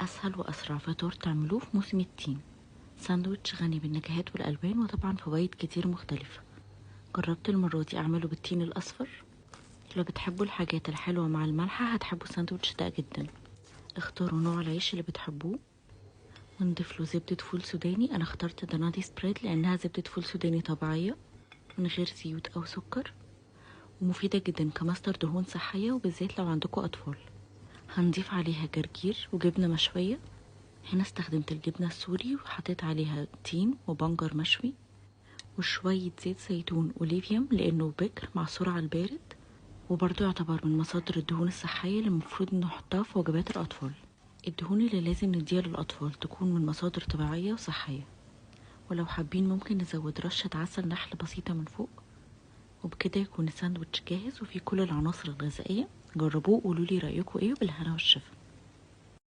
أسهل وأسرع فطار تعملوه في موسم التين. ساندوتش غني بالنكهات والألوان وطبعا فوايد كتير مختلفة. جربت المرة دي أعمله بالتين الأصفر. لو بتحبوا الحاجات الحلوة مع المالحة هتحبوا الساندوتش ده جدا. اختاروا نوع العيش اللي بتحبوه ونضيف له زبدة فول سوداني. أنا اخترت دانادي سبريد لأنها زبدة فول سوداني طبيعية من غير زيوت أو سكر، ومفيدة جدا كمصدر دهون صحية وبالذات لو عندكم أطفال. هنضيف عليها جرجير وجبنة مشوية. هنا استخدمت الجبنة السوري وحطيت عليها تين وبنجر مشوي وشوية زيت زيتون أوليفيوم لأنه بكر معصور على البارد، وبرضه يعتبر من مصادر الدهون الصحية اللي المفروض نحطها في وجبات الأطفال. الدهون اللي لازم نديها للأطفال تكون من مصادر طبيعية وصحية، ولو حابين ممكن نزود رشة عسل نحل بسيطة من فوق. وبكده يكون الساندوتش جاهز وفيه كل العناصر الغذائية. جربوه وقولولي رأيكم ايه، وبالهنا والشفا.